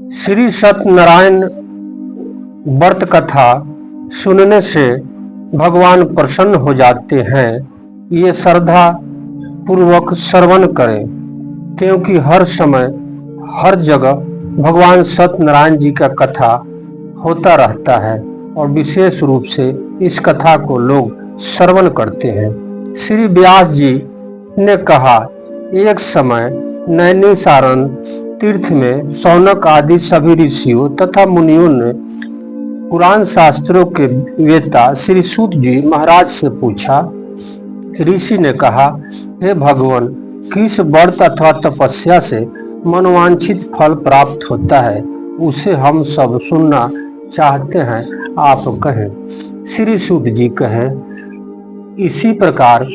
श्री सत्यनारायण व्रत कथा सुनने से भगवान प्रसन्न हो जाते हैं। ये श्रद्धा पूर्वक श्रवण करें, क्योंकि हर समय हर जगह भगवान सत्यनारायण जी का कथा होता रहता है और विशेष रूप से इस कथा को लोग श्रवण करते हैं। श्री व्यास जी ने कहा, एक समय नैनीसारण तीर्थ में शौनक आदि सभी ऋषियों तथा मुनियों ने पुराण शास्त्रों के वेता श्री सूत जी महाराज से पूछा। ऋषि ने कहा, हे भगवान, किस व्रत अथवा तपस्या से मनोवांछित फल प्राप्त होता है, उसे हम सब सुनना चाहते हैं, आप कहें। श्री सूत जी कहे, इसी प्रकार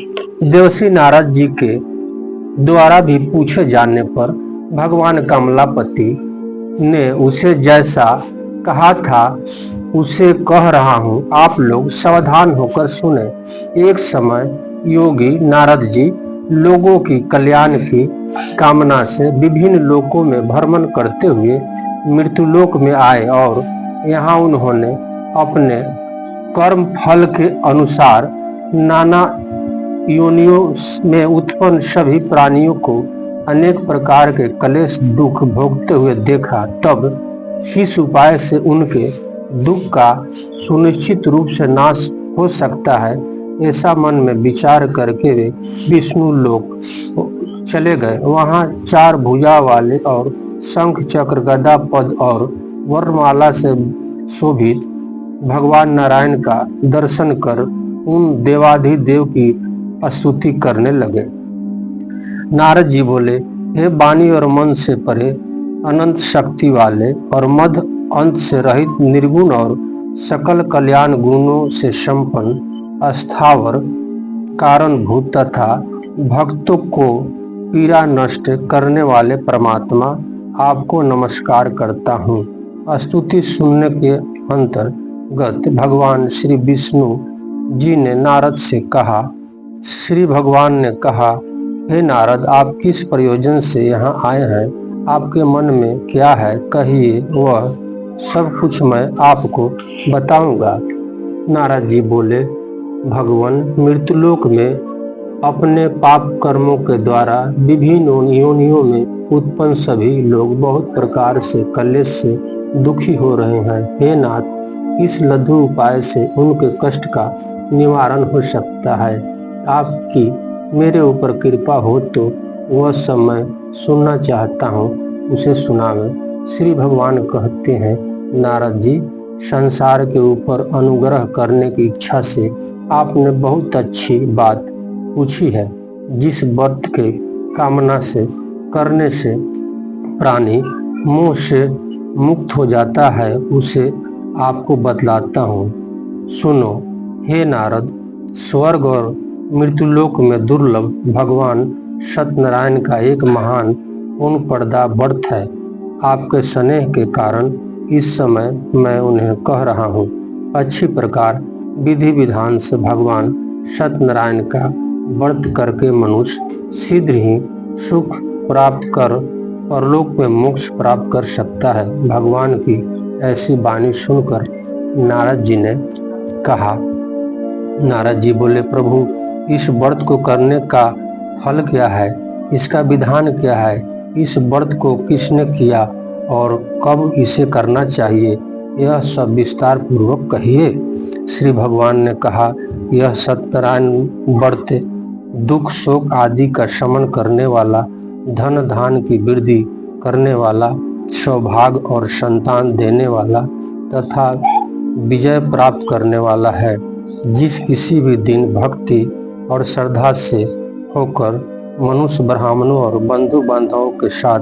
देवर्षि नारद जी के द्वारा भी पूछे जाने पर भगवान कमलापति ने उसे जैसा कहा था उसे कह रहा हूँ, आप लोग सावधान होकर सुने। एक समय योगी नारद जी लोगों की कल्याण की कामना से विभिन्न लोकों में भ्रमण करते हुए मृत्युलोक में आए और यहाँ उन्होंने अपने कर्म फल के अनुसार नाना योनियों में उत्पन्न सभी प्राणियों को अनेक प्रकार के क्लेश दुख भोगते हुए देखा। तब किस उपाय से उनके दुख का सुनिश्चित रूप से नाश हो सकता है, ऐसा मन में विचार करके वे विष्णु लोक चले गए। वहां चार भुजा वाले और शंख चक्र गदा पद और वर्णमाला से शोभित भगवान नारायण का दर्शन कर उन देवाधिदेव की स्तुति करने लगे। नारद जी बोले, हे वाणी और मन से परे, अनंत शक्ति वाले और मध्य अंत से रहित, निर्गुण और सकल कल्याण गुणों से संपन्न, अस्थावर, कारणभूत तथा भक्तों को पीड़ा नष्ट करने वाले परमात्मा, आपको नमस्कार करता हूँ। स्तुति सुनने के अंतर्गत भगवान श्री विष्णु जी ने नारद से कहा। श्री भगवान ने कहा, हे नारद, आप किस प्रयोजन से यहाँ आए हैं, आपके मन में क्या है, कहिए, वह सब कुछ मैं आपको बताऊंगा। नारद जी बोले, भगवान, मृत्युलोक में अपने पाप कर्मों के द्वारा विभिन्न योनियों में उत्पन्न सभी लोग बहुत प्रकार से क्लेश से दुखी हो रहे हैं। हे नाथ, किस लघु उपाय से उनके कष्ट का निवारण हो सकता है? आपकी मेरे ऊपर कृपा हो तो वह सब मैं सुनना चाहता हूँ, उसे सुनावे। श्री भगवान कहते हैं, नारद जी, संसार के ऊपर अनुग्रह करने की इच्छा से आपने बहुत अच्छी बात पूछी है। जिस व्रत के कामना से करने से प्राणी मोह से मुक्त हो जाता है, उसे आपको बतलाता हूँ, सुनो। हे नारद, स्वर्ग और मृत्युलोक में दुर्लभ भगवान सत्यनारायण का एक महान पूर्ण पर्दा व्रत है। आपके स्नेह के कारण इस समय मैं उन्हें कह रहा हूँ। अच्छी प्रकार विधि विधान से भगवान सत्यनारायण का व्रत करके मनुष्य शीघ्र ही सुख प्राप्त कर परलोक में मोक्ष प्राप्त कर सकता है। भगवान की ऐसी वाणी सुनकर नारद जी ने कहा। नारद जी बोले, प्रभु, इस व्रत को करने का फल क्या है, इसका विधान क्या है, इस व्रत को किसने किया और कब इसे करना चाहिए, यह सब विस्तार पूर्वक कहिए। श्री भगवान ने कहा, यह सत्यनारायण व्रत दुख शोक आदि का शमन करने वाला, धन धान की वृद्धि करने वाला, सौभाग्य और संतान देने वाला तथा विजय प्राप्त करने वाला है। जिस किसी भी दिन भक्ति और श्रद्धा से होकर मनुष्य ब्राह्मणों और बंधु बांधवों के साथ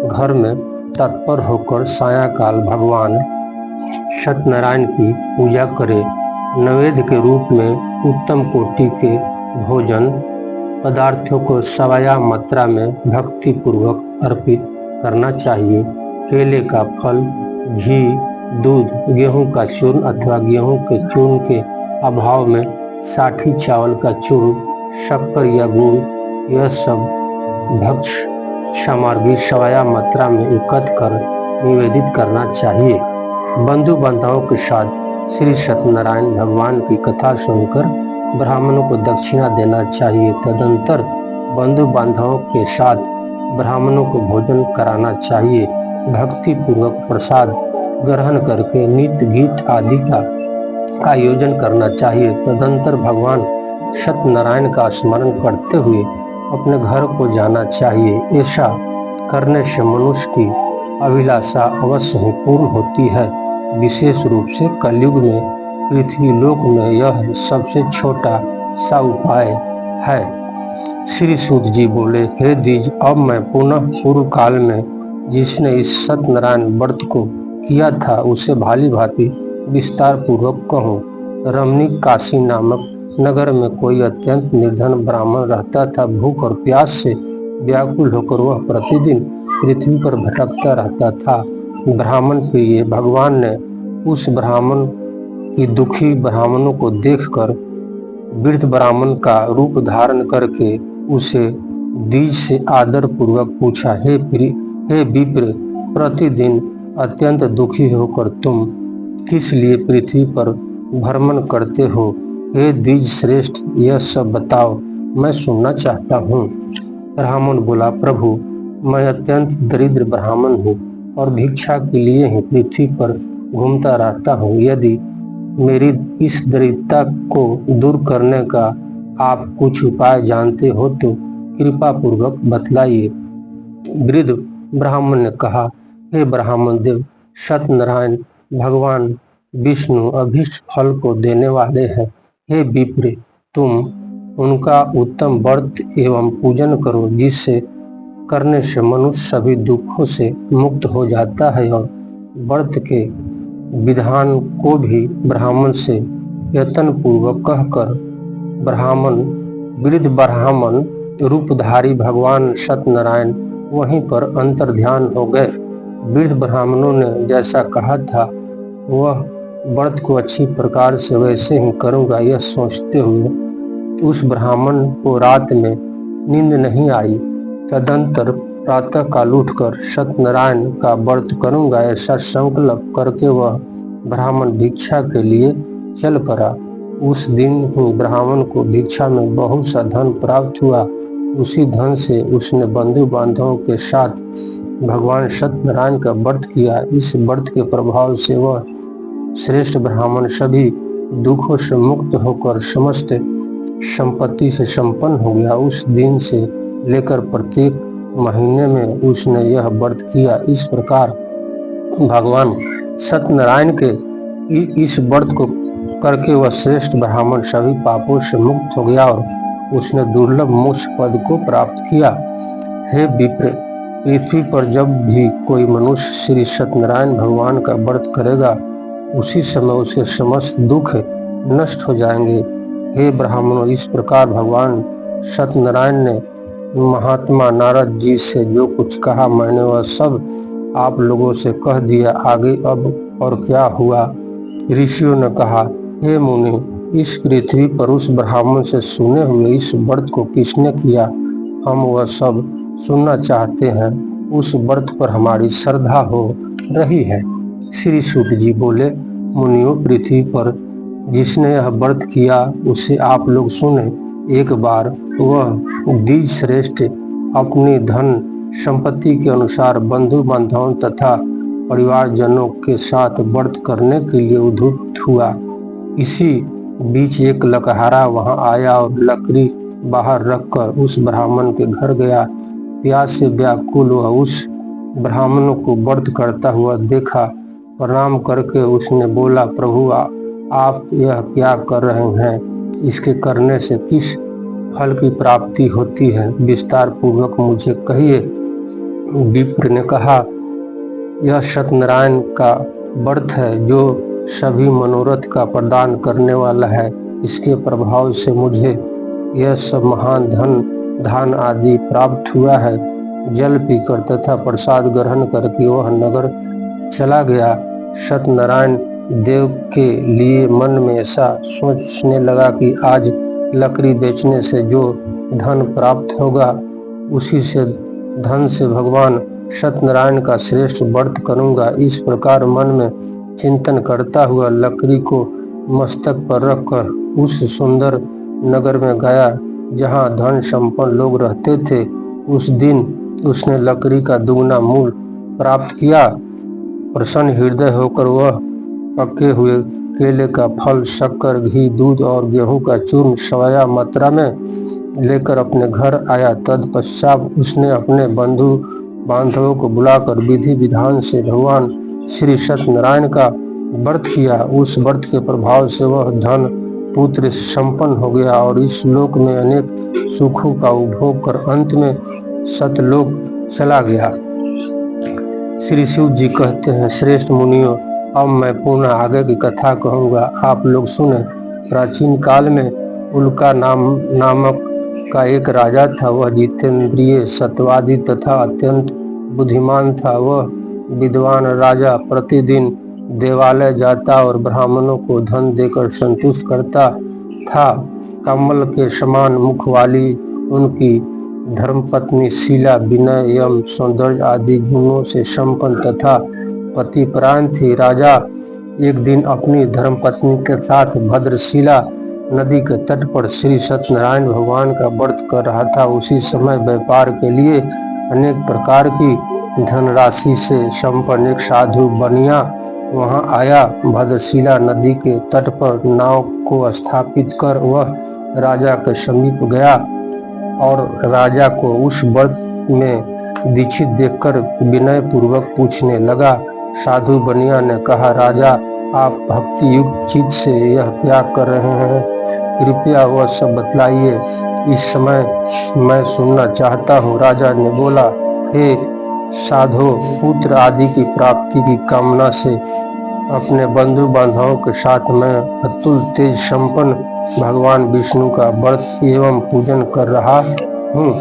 घर में तत्पर होकर सायंकाल भगवान सत्यनारायण की पूजा करे, नैवेद्य के रूप में उत्तम कोटि के भोजन पदार्थों को सवाया मात्रा में भक्ति पूर्वक अर्पित करना चाहिए। केले का फल, घी, दूध, गेहूं का चूर्ण अथवा गेहूं के चूर्ण के अभाव में साठी चावल का चूर्ण, शक्कर या गुड़, यह सब भक्ष्य सामग्री सवाया मात्रा में एकत्र कर निवेदित करना चाहिए। बंधु बांधवों के साथ श्री सत्यनारायण भगवान की कथा सुनकर ब्राह्मणों को दक्षिणा देना चाहिए। तदंतर बंधु बांधवों के साथ ब्राह्मणों को भोजन कराना चाहिए। भक्ति पूर्वक प्रसाद ग्रहण करके नित्य गीत आदि का आयोजन करना चाहिए। तदंतर भगवान सत्यनारायण का स्मरण करते हुए अपने घर को जाना चाहिए। ऐसा करने से मनुष्य की अभिलाषा अवश्य ही पूर्ण होती है। विशेष रूप से कलयुग में पृथ्वी लोक में यह सबसे छोटा सा उपाय है। श्री सूत जी बोले, हे द्विज, अब मैं पुनः पूर्व काल में जिसने इस सत्यनारायण व्रत को किया था उसे भाली भांति विस्तार पूर्वक कहूँ। रमणीक काशी नामक नगर में कोई अत्यंत निर्धन ब्राह्मण रहता था। भूख और प्यास से व्याकुल होकर वह प्रतिदिन पृथ्वी पर भटकता रहता था। ब्राह्मण प्रिय भगवान ने उस ब्राह्मण की दुखी ब्राह्मणों को देखकर वृद्ध ब्राह्मण का रूप धारण करके उसे द्विज से आदर पूर्वक पूछा, हे विप्र, प्रतिदिन अत्यंत दुखी होकर तुम किस लिए पृथ्वी पर भ्रमण करते हो? हे द्विज श्रेष्ठ, यह सब बताओ, मैं सुनना चाहता हूँ। ब्राह्मण बोला, प्रभु, मैं अत्यंत दरिद्र ब्राह्मण हूँ और भिक्षा के लिए ही पृथ्वी पर घूमता रहता हूँ। यदि मेरी इस दरिद्रता को दूर करने का आप कुछ उपाय जानते हो तो कृपा पूर्वक बतलाइए। वृद्ध ब्राह्मण ने कहा, हे ब्राह्मण देव, सत्यनारायण भगवान विष्णु अभीष्ट फल को देने वाले हैं। हे विप्र, तुम उनका उत्तम व्रत एवं पूजन करो, जिससे करने से मनुष्य सभी दुखों से मुक्त हो जाता है और व्रत के विधान को भी ब्राह्मण से यत्न पूर्वक कहकर वृद्ध ब्राह्मण रूपधारी भगवान सत्यनारायण वहीं पर अंतर्ध्यान हो गए। वृद्ध ब्राह्मणों ने जैसा कहा था वह व्रत को अच्छी प्रकार से वैसे ही करूंगा, यह सोचते हुए उस ब्राह्मण को रात में नींद नहीं आई। तदंतर प्रातः काल उठकर सत्यनारायण का व्रत करूंगा ऐसा संकल्प करके वह ब्राह्मण भिक्षा के लिए चल पड़ा। उस दिन ही ब्राह्मण को भिक्षा में बहुत सा धन प्राप्त हुआ। उसी धन से उसने बंधु बांधवों के साथ भगवान सत्यनारायण का व्रत किया। इस व्रत के प्रभाव से वह श्रेष्ठ ब्राह्मण सभी दुखों से मुक्त होकर समस्त संपत्ति से संपन्न हो गया। उस दिन से लेकर प्रत्येक महीने में उसने यह व्रत किया। इस प्रकार भगवान सत्यनारायण के इस व्रत को करके वह श्रेष्ठ ब्राह्मण सभी पापों से मुक्त हो गया और उसने दुर्लभ मोक्ष पद को प्राप्त किया। हे विप्र, पृथ्वी पर जब भी कोई मनुष्य श्री सत्यनारायण भगवान का व्रत करेगा उसी समय उसके समस्त दुख नष्ट हो जाएंगे। हे ब्राह्मणों, इस प्रकार भगवान सत्यनारायण ने महात्मा नारद जी से जो कुछ कहा मैंने वह सब आप लोगों से कह दिया। आगे अब और क्या हुआ? ऋषियों ने कहा, हे मुनि, इस पृथ्वी पर उस ब्राह्मण से सुने हुए इस व्रत को किसने किया, हम वह सब सुनना चाहते हैं। उस व्रत पर हमारी श्रद्धा हो रही है। श्री सूत जी बोले, मुनियों, पृथ्वी पर जिसने यह व्रत किया उसे आप लोग सुने। एक बार वह द्विज श्रेष्ठ अपनी धन संपत्ति के अनुसार बंधु बांधवों तथा परिवारजनों के साथ व्रत करने के लिए उद्युक्त हुआ। इसी बीच एक लकहारा वहां आया और लकड़ी बाहर रखकर उस ब्राह्मण के घर गया। प्यास से व्याकुल वह उस ब्राह्मण को व्रत करता हुआ देखा। प्रणाम करके उसने बोला, प्रभु, आप यह क्या कर रहे हैं? इसके करने से किस फल की प्राप्ति होती है? विस्तार पूर्वक मुझे कहिए। विप्र ने कहा, यह सत्यनारायण का व्रत है जो सभी मनोरथ का प्रदान करने वाला है। इसके प्रभाव से मुझे यह सब महान धान आदि प्राप्त हुआ है। जल पीकर तथा प्रसाद ग्रहण करके वह नगर चला गया। सत्यनारायण देव के लिए मन में ऐसा सोचने लगा कि आज लकड़ी बेचने से जो धन प्राप्त होगा उसी से धन से भगवान सत्यनारायण का श्रेष्ठ व्रत करूंगा। इस प्रकार मन में चिंतन करता हुआ लकड़ी को मस्तक पर रखकर उस सुंदर नगर में गया जहाँ धन संपन्न लोग रहते थे। उस दिन उसने लकड़ी का दुगना मूल्य प्राप्त किया। प्रसन्न हृदय होकर वह पके हुए केले का फल, शक्कर, घी, दूध और गेहूं का चूर्ण सवाया मात्रा में लेकर अपने घर आया। तत्पश्चात उसने अपने बंधु बांधवों को बुलाकर विधि विधान से भगवान श्री सत्यनारायण का व्रत किया। उस व्रत के प्रभाव से वह धन पुत्र संपन्न हो गया और इस लोक में अनेक सुखों का उपभोग कर अंत में सतलोक चला गया। श्री शिव जी कहते हैं, श्रेष्ठ मुनियों, अब मैं पुनः आगे की कथा कहूँगा, आप लोग सुने। प्राचीन काल में उल्का नामक का एक राजा था। वह जितेंद्रिय, सत्यवादी तथा अत्यंत बुद्धिमान था। वह विद्वान राजा प्रतिदिन देवालय जाता और ब्राह्मणों को धन देकर संतुष्ट करता था। कमल के समान मुख वाली उनकी धर्मपत्नी शीला विनय एवं सौंदर्य आदि गुणों से संपन्न तथा पतिपरायण थी। राजा एक दिन अपनी धर्मपत्नी के साथ भद्रशिला नदी के तट पर श्री सत्यनारायण भगवान का व्रत कर रहा था। उसी समय व्यापार के लिए अनेक प्रकार की धनराशि से संपन्न एक साधु बनिया वहां आया। भद्रशिला नदी के तट पर नाव को स्थापित कर वह राजा के समीप गया और राजा को उस व्रत में दीक्षित देखकर विनय पूर्वक पूछने लगा। साधु बनिया ने कहा, राजा, आप भक्ति युक्त चित्त से यह क्या कर रहे हैं? कृपया वह सब बतलाइए, इस समय मैं सुनना चाहता हूँ। राजा ने बोला, हे साधो, पुत्र आदि की प्राप्ति की कामना से अपने बंधु बांधवों के साथ मैं अतुल तेज संपन्न भगवान विष्णु का व्रत एवं पूजन कर रहा हूँ।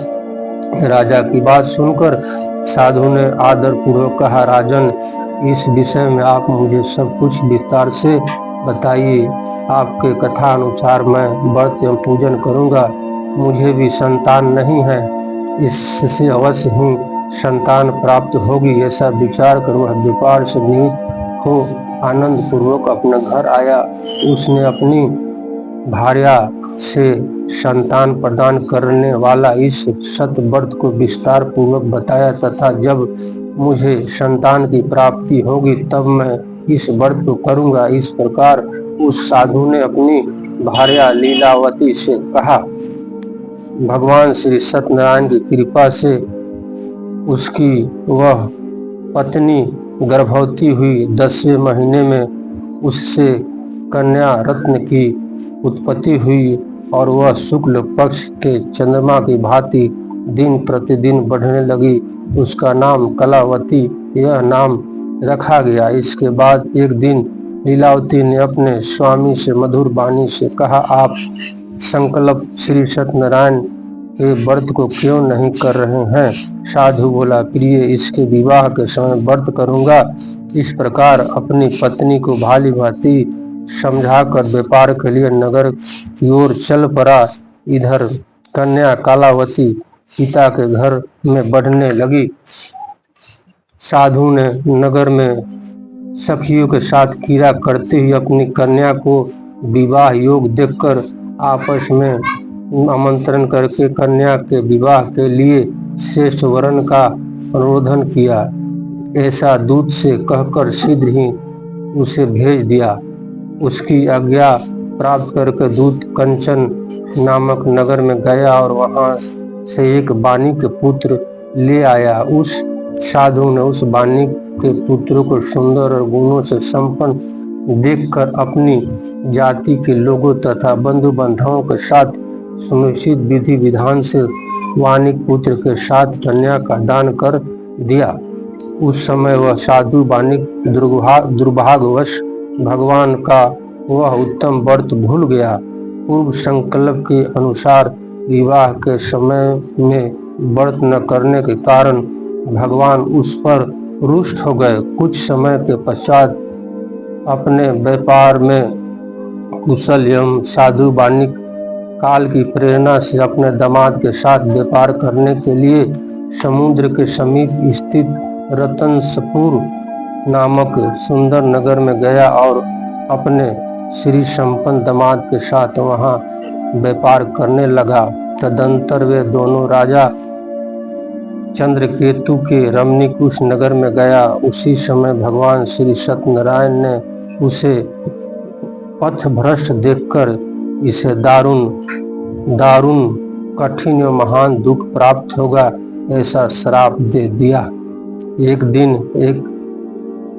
राजा की बात सुनकर साधु ने आदर पूर्वक कहा, राजन, इस विषय में आप मुझे सब कुछ विस्तार से बताइए। आपके कथा अनुसार मैं व्रत एवं पूजन करूँगा। मुझे भी संतान नहीं है, इससे अवश्य ही संतान प्राप्त होगी। ऐसा विचार कर वह व्यापार से नियुक्त हो आनंद पूर्वक अपने घर आया। उसने अपनी भार्या से संतान प्रदान करने वाला इस सत व्रत को विस्तार पूर्वक बताया तथा जब मुझे संतान की प्राप्ति होगी तब मैं इस व्रत को करूंगा। इस प्रकार उस साधु ने अपनी भार्या लीलावती से कहा। भगवान श्री सत्यनारायण की कृपा से उसकी वह पत्नी गर्भवती हुई। 10वें महीने में उससे कन्या रत्न की उत्पत्ति हुई और वह शुक्ल पक्ष के चंद्रमा की भांति दिन प्रतिदिन बढ़ने लगी। उसका नाम कलावती यह नाम रखा गया। इसके बाद एक दिन लीलावती ने अपने स्वामी से मधुर वाणी से कहा, आप संकल्प श्री सत्यनारायण के व्रत को क्यों नहीं कर रहे हैं? साधु बोला, प्रिय, इसके विवाह के समय व्रत करूंगा। इस प्रकार अपनी पत्नी को भाली भांति समझाकर व्यापार के लिए नगर की ओर चल पड़ा। इधर कन्या कालावती पिता के घर में बढ़ने लगी। साधु ने नगर में सखियों के साथ क्रीड़ा करते हुए अपनी कन्या को विवाह योग देखकर आपस में आमंत्रण करके कन्या के विवाह के लिए श्रेष्ठ वरण का अनुरोधन किया। ऐसा दूत से कहकर शीघ्र ही उसे भेज दिया। उसकी आज्ञा प्राप्त करके दूत कंचन नामक नगर में गया और वहां से एक बानी के पुत्र ले आया। उस साधु ने उस बानी के पुत्र को सुंदर और गुणों से संपन्न देखकर अपनी जाति के लोगों तथा बंधु बांधवों के साथ सुनिश्चित विधि विधान से वानिक पुत्र के साथ कन्या का दान कर दिया। उस समय वह साधु वानिक दुर्भाग्यवश भगवान का वह उत्तम व्रत भूल गया। पूर्व संकल्प के अनुसार विवाह के समय में व्रत न करने के कारण भगवान उस पर रुष्ट हो गए। कुछ समय के पश्चात अपने व्यापार में कुशल एवं साधु वानिक काल की प्रेरणा से अपने दामाद के साथ व्यापार करने के लिए समुद्र के समीप स्थित रतनपुर नामक सुंदर नगर में गया और अपने श्री संपन्न दामाद के साथ वहां व्यापार करने लगा। तदंतर वे दोनों राजा चंद्रकेतु के रमणीकुश नगर में गया। उसी समय भगवान श्री सत्यनारायण ने उसे पथभ्रष्ट देखकर इसे दारुण कठिन एवं महान दुख प्राप्त होगा ऐसा श्राप दे दिया। एक दिन एक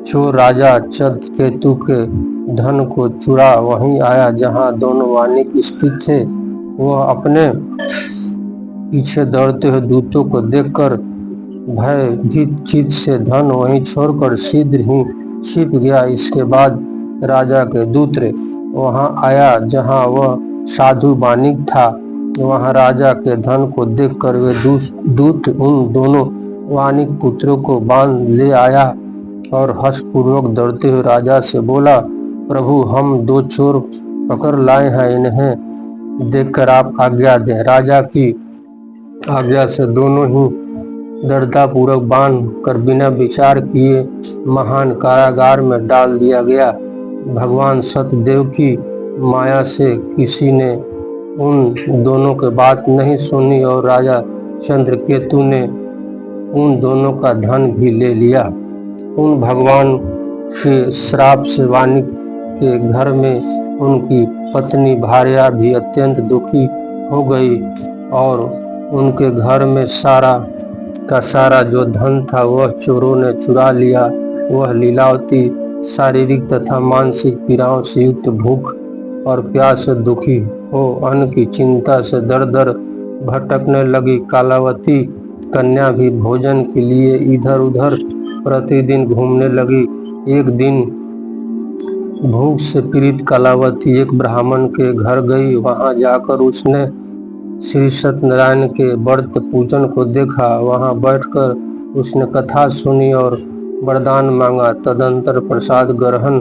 चोर राजा चंद्रकेतु के धन को चुरा वहीं आया जहां दोनों वानिक स्थित थे। वह अपने पीछे दौड़ते हुए दूतों को देखकर भयभीत चित्त से धन वहीं छोड़कर शीघ्र ही छिप गया। इसके बाद राजा के दूत वहां आया जहां वह साधु वानिक था। वहां राजा के धन को देखकर वे दूत उन दोनों वानिक पुत्रों को बांध ले आया और हर्षपूर्वक दौड़ते हुए राजा से बोला, प्रभु, हम 2 चोर पकड़ लाए हैं, इन्हें देखकर आप आज्ञा दें। राजा की आज्ञा से दोनों ही दृढ़तापूर्वक बांध कर बिना विचार किए महान कारागार में डाल दिया गया। भगवान सत्यदेव की माया से किसी ने उन दोनों की बात नहीं सुनी और राजा चंद्रकेतु ने उन दोनों का धन भी ले लिया। उन भगवान के श्राप से वानिक के घर में उनकी पत्नी भार्या भी अत्यंत दुखी हो गई और उनके घर में सारा का सारा जो धन था वह चोरों ने चुरा लिया। वह लीलावती शारीरिक तथा मानसिक पीड़ाओं से युक्त भूख और प्यास से दुखी हो अन्न की चिंता से दर दर भटकने लगी। कालावती कन्या भी भोजन के लिए इधर उधर प्रतिदिन घूमने लगी। एक दिन भूख से पीड़ित कालावती एक ब्राह्मण के घर गई। वहां जाकर उसने श्री सत्यनारायण के व्रत पूजन को देखा। वहां बैठकर उसने कथा सुनी और वरदान मांगा। तदंतर प्रसाद ग्रहण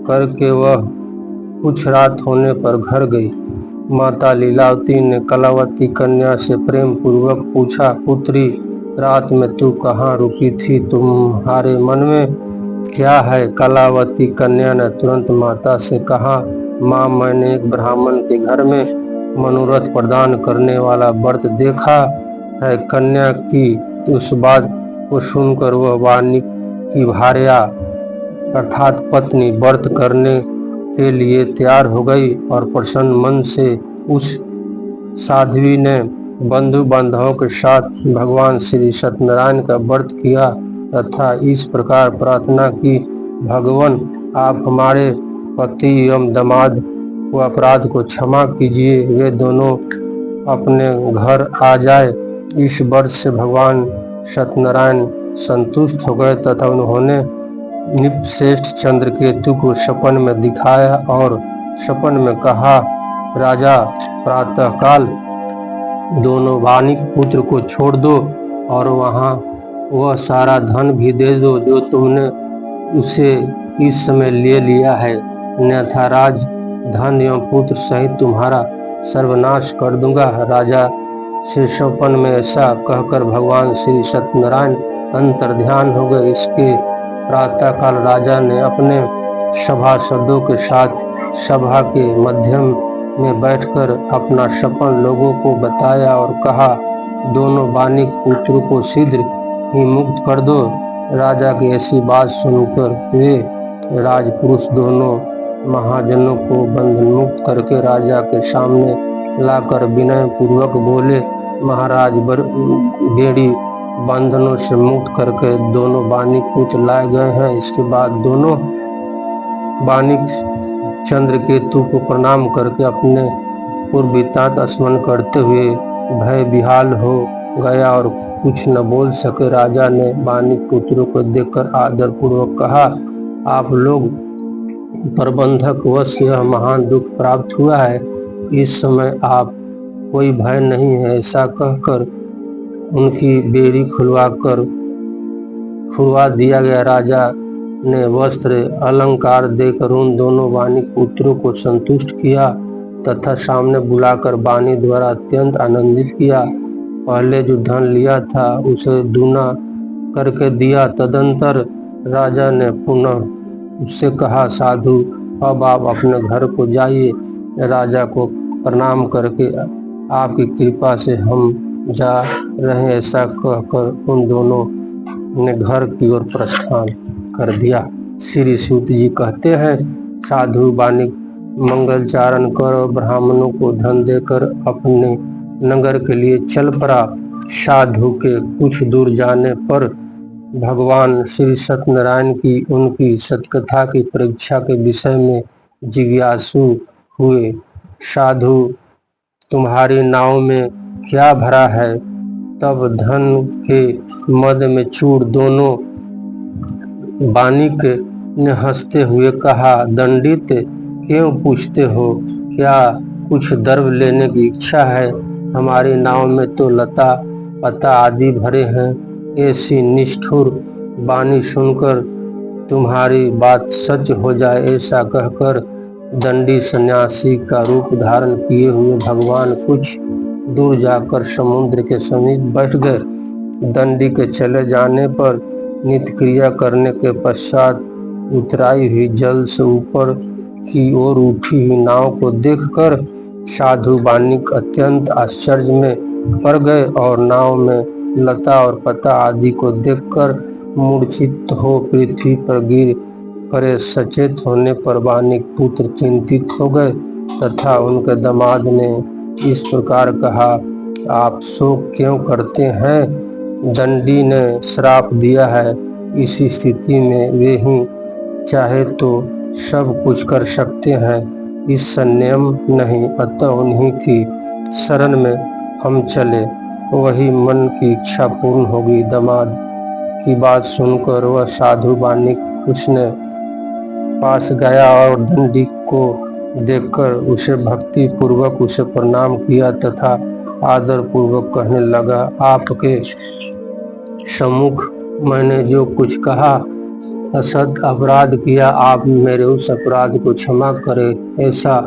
करके वह कुछ रात होने पर घर गई। माता लीलावती ने कलावती कन्या से प्रेम पूर्वक पूछा, पुत्री, रात में तू कहाँ रुकी थी? तुम्हारे मन में क्या है? कलावती कन्या ने तुरंत माता से कहा, माँ, मैंने एक ब्राह्मण के घर में मनोरथ प्रदान करने वाला व्रत देखा है। कन्या की उस बात को सुनकर वह वानिक की भार्या अर्थात पत्नी व्रत करने के लिए तैयार हो गई और प्रसन्न मन से उस साध्वी ने बंधु बांधवों के साथ भगवान श्री सत्यनारायण का व्रत किया तथा इस प्रकार प्रार्थना की, भगवान, आप हमारे पति एवं दामाद को अपराध को क्षमा कीजिए, वे दोनों अपने घर आ जाए। इस व्रत से भगवान सत्यनारायण संतुष्ट हो गए तथा उन्होंने निपश्रेष्ठ चंद्रकेतु को सपन में दिखाया और सपन में कहा, राजा, प्रातःकाल दोनों वानिक पुत्र को छोड़ दो और वहां वह सारा धन भी दे दो जो तुमने उसे इस समय ले लिया है, अन्यथा राज धन एवं पुत्र सहित तुम्हारा सर्वनाश कर दूंगा। राजा से सपन में ऐसा कहकर भगवान श्री सत्यनारायण अंतर्ध्यान हो गए। इसके प्रातःकाल राजा ने अपने सभासदों के साथ सभा के मध्यम में बैठकर अपना सपन लोगों को बताया और कहा, दोनों वानिक पुत्रों को शीघ्र ही मुक्त कर दो। राजा की ऐसी बात सुनकर वे राजपुरुष दोनों महाजनों को बंधन मुक्त करके राजा के सामने लाकर विनय पूर्वक बोले, महाराज, बेड़ी बंधनों से मुक्त करके दोनों वानिक पुत्र लाए गए हैं। इसके बाद दोनों वानिक चंद्रकेतु को प्रणाम करके अपने पूर्व वृत्तांत स्मरण करते हुए भय विहाल हो गया और कुछ न बोल सके। राजा ने वानिक पुत्रों को देखकर आदर पूर्वक कहा, आप लोग प्रबंधक वश यह महान दुख प्राप्त हुआ है, इस समय आप कोई भय नहीं है। ऐसा कहकर उनकी बेड़ी खुलवा दिया गया। राजा ने वस्त्र अलंकार देकर उन दोनों वानिक पुत्रों को संतुष्ट किया तथा सामने बुलाकर वाणी द्वारा अत्यंत आनंदित किया पहले जो धन लिया था उसे दूना करके दिया। तदंतर राजा ने पुनः उससे कहा, साधु अब आप अपने घर को जाइए। राजा को प्रणाम करके, आपकी कृपा से हम जा रहे हैं, ऐसा कहकर उन दोनों ने घर की ओर प्रस्थान कर दिया। श्री सूत जी कहते हैं, साधु बानिक मंगलचारण कर ब्राह्मणों को धन देकर अपने नगर के लिए चल पड़ा। साधु के कुछ दूर जाने पर भगवान श्री सत्यनारायण की उनकी सतकथा की परीक्षा के विषय में जिज्ञासु हुए। साधु, तुम्हारी नाव में क्या भरा है? तब धन के मद में चूर दोनों बानिक ने हंसते हुए कहा, दंडित क्यों पूछते हो? क्या कुछ द्रव्य लेने की इच्छा है? हमारी नाव में तो लता पता आदि भरे हैं। ऐसी निष्ठुर वाणी सुनकर तुम्हारी बात सच हो जाए, ऐसा कहकर दंडी सन्यासी का रूप धारण किए हुए भगवान कुछ दूर जाकर समुद्र के समीप बैठ गए। दंडी के चले जाने पर नित्य क्रिया करने के पश्चात उतराई हुई जल से ऊपर की ओर उठी हुई नाव को देखकर साधु बानिक अत्यंत आश्चर्य में पड़ गए और नाव में लता और पता आदि को देखकर मूर्छित हो पृथ्वी पर गिर पड़े। सचेत होने पर बानिक पुत्र चिंतित हो गए तथा उनके दामाद ने इस प्रकार कहा, आप शोक क्यों करते हैं? दंडी ने श्राप दिया है। इस स्थिति में वे ही चाहे तो सब कुछ कर सकते हैं, इस संयम नहीं, अतः उन्हीं की शरण में हम चले, वही मन की इच्छा पूर्ण होगी। दामाद की बात सुनकर वह साधु बानिक उसने पास गया और दंडी को देखकर उसे भक्ति पूर्वक उसे प्रणाम किया तथा आदर पूर्वक कहने लगा, आपके सम्मुख मैंने जो कुछ कहा असत अपराध किया, आप मेरे उस अपराध को क्षमा करें। ऐसा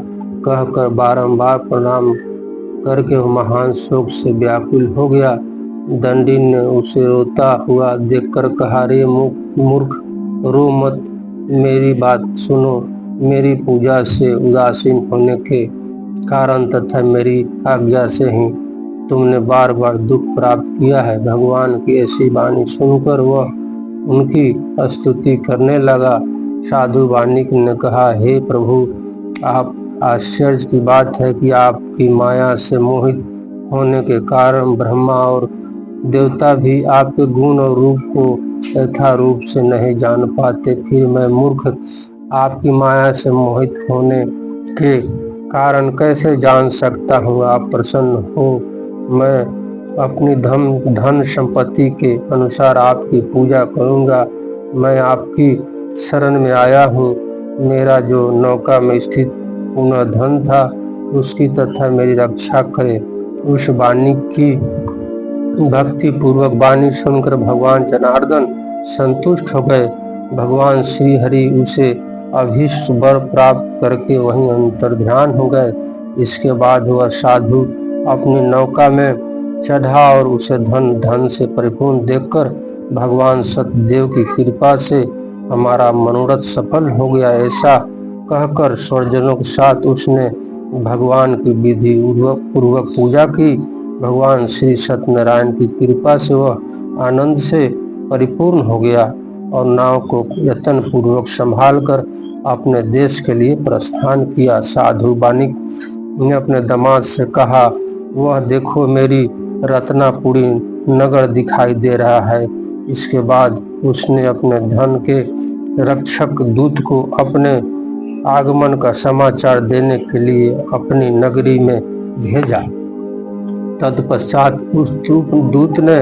कहकर बारंबार प्रणाम करके वह महान शोक से व्याकुल हो गया। दंडी ने उसे रोता हुआ देखकर कहा, रे मूर्ख, रो मत, मेरी बात सुनो। मेरी पूजा से उदासीन होने के कारण तथा मेरी आज्ञा से ही तुमने बार बार दुख प्राप्त किया है। भगवान की ऐसी वाणी सुनकर वह उनकी स्तुति करने लगा। साधु बानिक ने कहा, हे प्रभु, आप आश्चर्य की बात है कि आपकी माया से मोहित होने के कारण ब्रह्मा और देवता भी आपके गुण और रूप को यथा रूप से नहीं जान पाते। फिर मैं मूर्ख आपकी माया से मोहित होने के कारण कैसे जान सकता हूँ? आप प्रसन्न हो, मैं अपनी धन संपत्ति के अनुसार आपकी पूजा करूँगा। मैं आपकी शरण में आया हूँ। मेरा जो नौका में स्थित पूर्ण धन था उसकी तथा मेरी रक्षा करे। उस वाणी की भक्ति पूर्वक वाणी सुनकर भगवान जनार्दन संतुष्ट हो गए। भगवान श्री हरि उसे अभीष्ट वर प्राप्त करके वहीं अंतर्ध्यान हो गए। इसके बाद वह साधु अपनी नौका में चढ़ा और उसे धन से परिपूर्ण देखकर भगवान सत्यदेव की कृपा से हमारा मनोरथ सफल हो गया, ऐसा कहकर स्वजनों के साथ उसने भगवान की विधि पूर्वक पूजा की। भगवान श्री सत्यनारायण की कृपा से वह आनंद से परिपूर्ण हो गया और नाव को यत्न पूर्वक संभालकर अपने देश के लिए प्रस्थान किया। साधु बानिक ने अपने दामाद से कहा, वह देखो, मेरी रत्नापुरी नगर दिखाई दे रहा है। इसके बाद उसने अपने धन के रक्षक दूत को अपने आगमन का समाचार देने के लिए अपनी नगरी में भेजा। तत्पश्चात उस दूत ने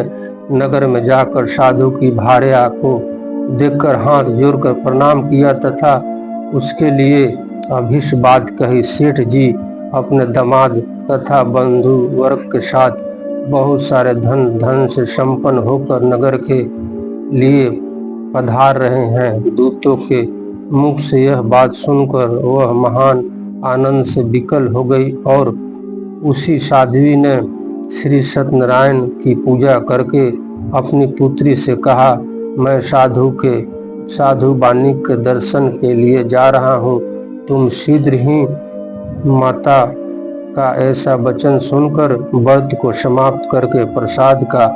नगर में जाकर साधु की भार्या को देखकर हाथ जोड़कर प्रणाम किया तथा उसके लिए अभीष्ट बात कही। सेठ जी अपने दामाद तथा बंधु वर्ग के साथ बहुत सारे धन से संपन्न होकर नगर के लिए पधार रहे हैं। दूतों के मुख से यह बात सुनकर वह महान आनंद से विकल हो गई और उसी साध्वी ने श्री सत्यनारायण की पूजा करके अपनी पुत्री से कहा, मैं साधु बानी के दर्शन के लिए जा रहा हूँ। तुम शीघ्र ही। माता का ऐसा वचन सुनकर व्रत को समाप्त करके प्रसाद का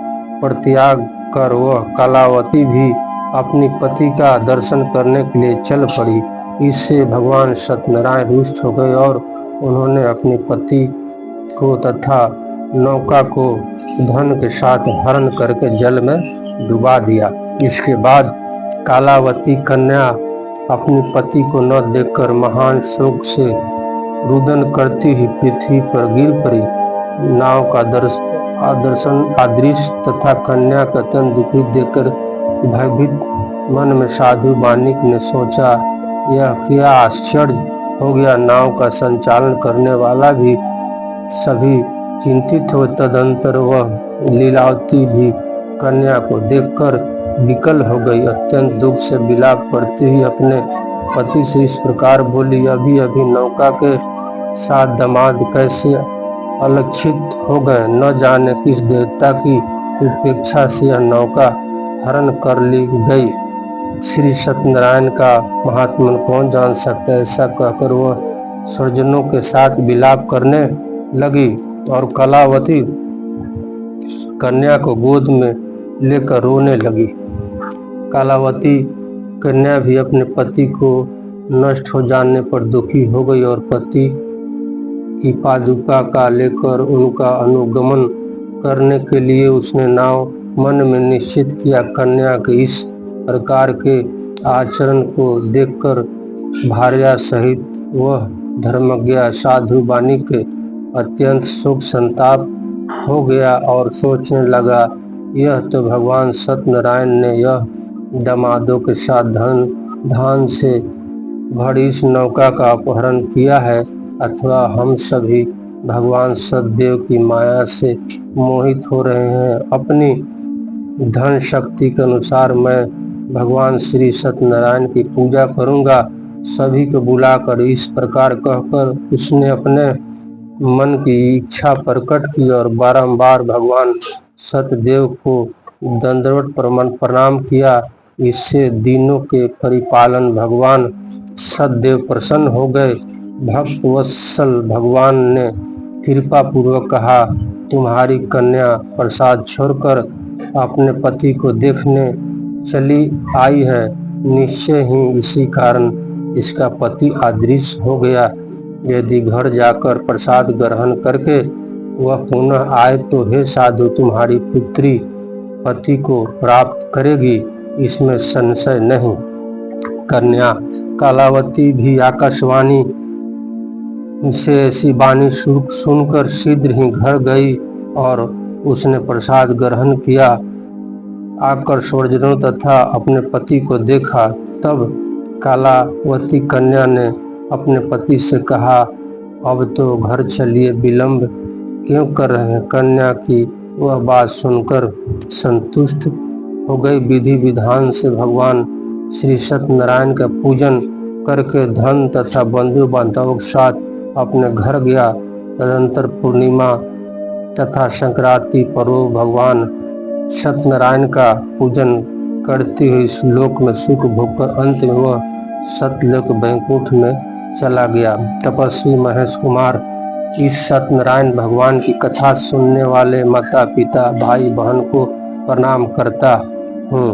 परित्याग कर वह कलावती भी अपनी पति का दर्शन करने के लिए चल पड़ी। इससे भगवान सत्यनारायण रुष्ट हो गए और उन्होंने अपने पति को तथा नौका को धन के साथ हरण करके जल में डुबा दिया। इसके बाद कालावती कन्या अपने पति को न देखकर महान शोक से रुदन करती हुई पृथ्वी पर गिर पड़ी। नाव का अदृश्य तथा कन्या का अत्यंत दुखित देखकर भयभीत मन में साधु बानिक ने सोचा, यह क्या आश्चर्य हो गया। नाव का संचालन करने वाला भी सभी चिंतित हुए। तदंतर वह लीलावती भी कन्या को देखकर विकल हो गई। अत्यंत दुख से विलाप करती हुई अपने पति से इस प्रकार बोली, अभी अभी नौका के साथ दामाद कैसे अलक्षित हो गए। न जाने किस देवता की उपेक्षा से यह नौका हरण कर ली गई। श्री सत्यनारायण का महात्म्य कौन जान सकता है। ऐसा कहकर वह स्वजनों के साथ विलाप करने लगी और कलावती कन्या को गोद में लेकर रोने लगी। कालावती कन्या भी अपने पति को नष्ट हो जाने पर दुखी हो गई और पति की पादुका का लेकर उनका अनुगमन करने के लिए उसने नाव मन में निश्चित किया। कन्या के इस प्रकार के आचरण को देखकर भार्या सहित वह धर्मज्ञ साधु बानी के अत्यंत शोक संताप हो गया और सोचने लगा, यह तो भगवान सत्यनारायण ने यह दामादों के साथ धान से भरी इस नौका का अपहरण किया है, अथवा हम सभी भगवान सतदेव की माया से मोहित हो रहे हैं। अपनी धन शक्ति के अनुसार मैं भगवान श्री सत्यनारायण की पूजा करूंगा। सभी को बुलाकर इस प्रकार कहकर उसने अपने मन की इच्छा प्रकट की और बारंबार भगवान सतदेव को दंडवत प्रणाम किया। इससे दीनों के परिपालन भगवान सतदेव प्रसन्न हो गए। भक्त वत्सल भगवान ने कृपा पूर्वक कहा, तुम्हारी कन्या प्रसाद छोड़कर अपने पति को देखने चली आई है। निश्चय ही इसी कारण इसका पति अदृश्य हो गया। यदि घर जाकर प्रसाद ग्रहण करके वह पुनः आए तो हे साधु, तुम्हारी पुत्री पति को प्राप्त करेगी, इसमें संशय नहीं। कन्या कालावती भी आकाशवाणी से ऐसी वाणी सुनकर शीघ्र ही घर गई और उसने प्रसाद ग्रहण किया। आकर स्वजनों तथा अपने पति को देखा। तब कालावती कन्या ने अपने पति से कहा, अब तो घर चलिए, विलंब क्यों कर रहे हैं। कन्या की वह बात सुनकर संतुष्ट हो गई। विधि विधान से भगवान श्री सत्यनारायण का पूजन करके धन तथा बंधु बांधवों के साथ अपने घर गया। तदंतर पूर्णिमा तथा संक्रांति पर्व भगवान सत्यनारायण का पूजन करते हुए इस लोक में सुख भोगकर अंत में वह सतलोक वैकुंठ में चला गया। तपस्वी महेश कुमार इस सत्यनारायण भगवान की कथा सुनने वाले माता पिता भाई बहन को प्रणाम करता हूँ।